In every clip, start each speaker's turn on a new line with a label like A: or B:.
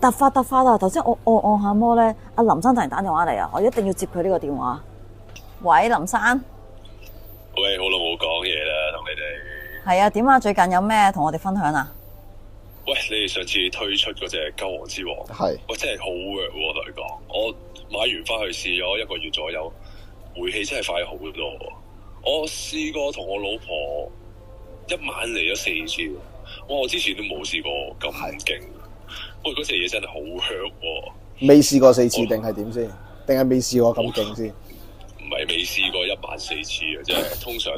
A: 突發啊！頭先我按下摩咧，阿林生突然打電話嚟啊，我一定要接佢呢個電話。喂，林生。
B: 喂，好耐冇講嘢啦，同你哋。
A: 係啊，點啊？最近有咩同我哋分享啊？
B: 喂，你哋上次推出嗰隻鳩王之王，
C: 係，
B: 喂真係好弱喎，同你講，我買完翻去試咗1個月左右，回氣真係快好多。我試過同我老婆一晚嚟咗4次，我之前都冇試過咁勁。喂，嗰隻嘢真係好香喎！
C: 未試過4次定係點先？定係未試過咁勁先？
B: 唔係未試過一晚4次嘅啫，通常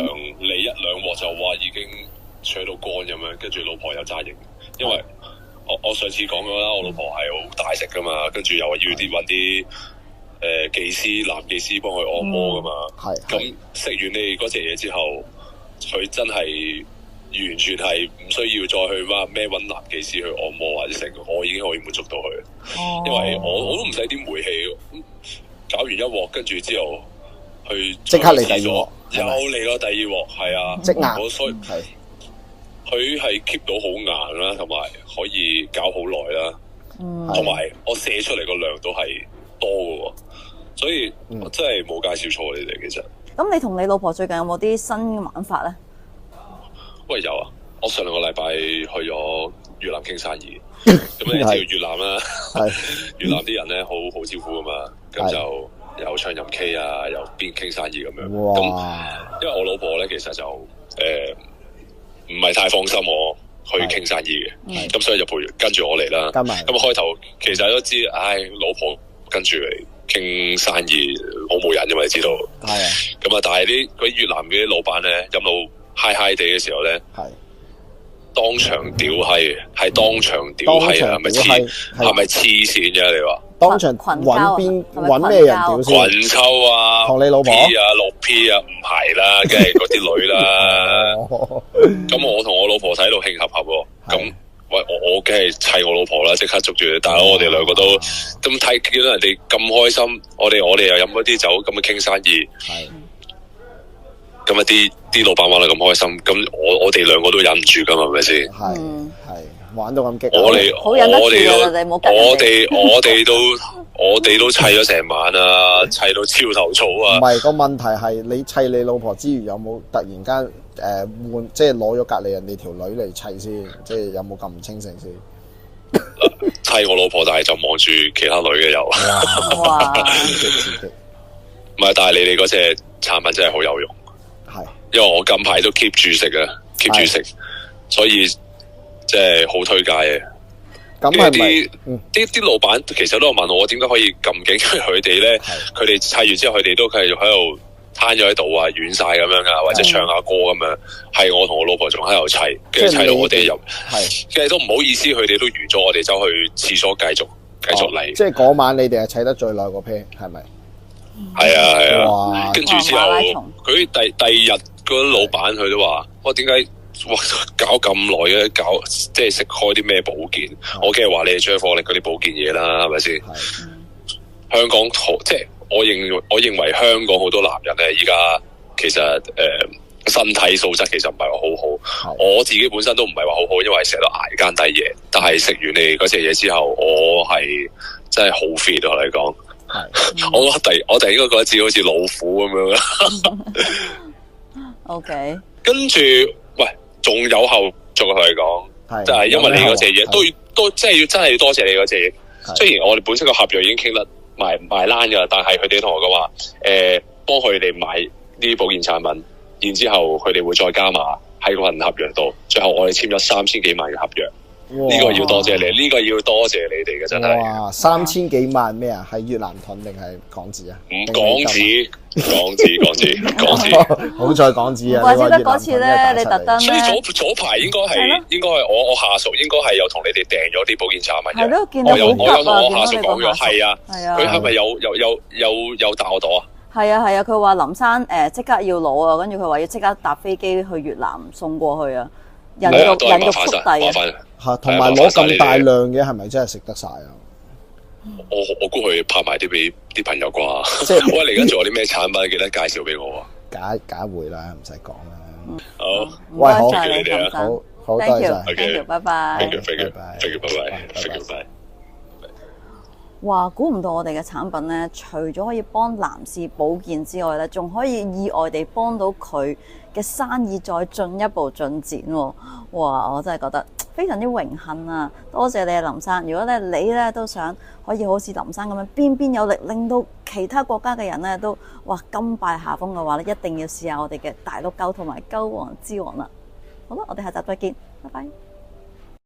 B: 嚟1-2鑊就話已經灼到乾咁樣，跟住老婆又揸型，因為我上次講咗啦，我老婆係好大食噶嘛，跟住又話要揾啲技師男技師幫佢按摩噶嘛，咁食完你嗰隻嘢之後，佢真係完全係唔需要再去咩揾男技師去按摩或者成，我已經可以滿足到佢，因為我都唔使點煤氣，搞完一鑊跟住之後去
C: 即刻嚟第二鑊，
B: 又嚟咯第二鑊，係啊，
C: 即硬，
B: 所以佢係 keep 到好硬啦，同埋可以搞好耐啦，同埋我射出嚟個量都係多嘅，所以我真係冇介紹錯你哋其實。
A: 咁你同你老婆最近有冇啲新玩法咧？
B: 喂，有啊！我上2個禮拜去咗越南傾生意，咁你知道越南啦，越南啲人咧好招呼噶嘛，咁就有唱飲 K 啊，又邊傾生意咁樣。咁因為我老婆咧其實就唔係太放心我去傾生意嘅，咁所以就跟住我嚟啦。咁開頭其實都知，老婆跟住嚟傾生意好冇癮，因為你知道。咁啊，但係啲越南嘅老闆咧飲到嗨嗨地嘅時候咧，當場屌閪，係當場屌閪啊！係咪黐線啫？你話
C: 當場揾咩人屌先？
B: 群抽啊，
C: 同你老婆
B: P 啊6P 啊，唔係啦，梗係嗰啲女啦。咁我同我老婆喺度慶合喎，咁喂我梗係砌我老婆啦，即刻捉住佢。大佬我哋兩個都咁睇見到人哋咁開心，我哋又飲嗰啲酒咁樣傾生意。咁啊啲老闆玩得咁開心，咁我哋兩個都忍唔住噶嘛，係咪先？
C: 係玩到咁激，
A: 我
C: 哋
B: 都砌咗成晚啊，砌到超頭草啊！
C: 唔係個問題係你砌你老婆之餘，有冇突然間換，即係攞咗隔離人哋條女嚟砌先？即係有冇咁唔清醒先？
B: 砌我老婆，但係就望住其他女嘅又。
A: 哇！
B: 唔係，但係你哋嗰隻產品真係好有用。因為我近排都 keep 住食啊 ，keep 住食，所以即係好推介嘅。咁係啲老闆其實都有問我點解可以咁勁，因為佢哋咧，佢哋砌完之後，佢哋都繼續喺度攤咗喺度啊，軟晒咁樣啊，或者唱下歌咁樣。係我同我老婆仲喺度砌，跟住砌到我哋入，其實都唔好意思，佢哋都預咗我哋走去廁所繼續嚟。
C: 即係嗰晚你哋係砌得最耐個 pair 係咪？
B: 係啊，跟住之後佢第二日嗰啲老闆佢都話：我點解搞咁耐嘅？搞即係食開啲咩保健？我梗係話你哋張火力嗰啲保健嘢啦，係咪先？香港即係我認為香港好多男人咧，而家其實身體素質其實唔係話好好。我自己本身都唔係話好好，因為成日都捱更低嘢。但係食完你嗰隻嘢之後，我係真係好 fit 啊！你講。我突然間覺得自己好似老虎咁樣啦。
A: OK，
B: 跟住喂，仲有後續同你講，就係因為你嗰隻嘢都真係要多謝你嗰隻嘢。雖然我哋本身個合約已經傾得賣爛噶啦，但係佢哋同我講話，幫佢哋買呢啲保健產品，然之後佢哋會再加碼喺個份合約度，最後我哋簽咗3000幾萬嘅合約。呢個要多謝你，呢個要多謝你哋嘅真係。
C: 哇，3000幾萬咩啊？係越南盾定係港紙啊？
B: 港紙，
C: 好在港紙啊！
A: 怪之得嗰次咧，你特登
B: 所以早排應該係我下屬應該係有同你哋訂咗啲保健產品嘅。
A: 係咯，見到
B: 我有同我下屬講咗，
A: 係啊，
B: 佢係咪有打我朵啊？
A: 係啊，佢話林生即刻要攞啊，跟住佢話要即刻搭飛機去越南送過去啊，人肉速遞啊，
C: 同埋攞咁大量嘅係咪真係食得晒啊？
B: 我估佢拍埋啲俾啲朋友啩，即係我嚟緊仲有啲咩產品記得介紹俾我啊？
C: 假會啦，唔使講啦。
B: 好，
C: 喂，好，
B: 你哋啊，
C: 好。好，多
A: Thank
C: 謝
A: you，Thank
C: 晒。
A: you，拜拜。
B: Thank you，thank
C: 拜拜
B: you，thank you，拜拜
C: 拜拜
B: ，thank you，拜。
A: 哇！估唔到我哋嘅產品咧，除咗可以幫男士保健之外咧，仲可以意外地幫到佢嘅生意再進一步進展喎！哇！我真係覺得非常之榮幸啊！多謝你啊，林生。如果咧你咧都想可以好似林生咁樣邊邊有力，令到其他國家嘅人咧都哇甘拜下風嘅話咧，一定要試下我哋嘅大陸鳩同埋鳩王之王啦！好啦，我哋下集再見，拜拜。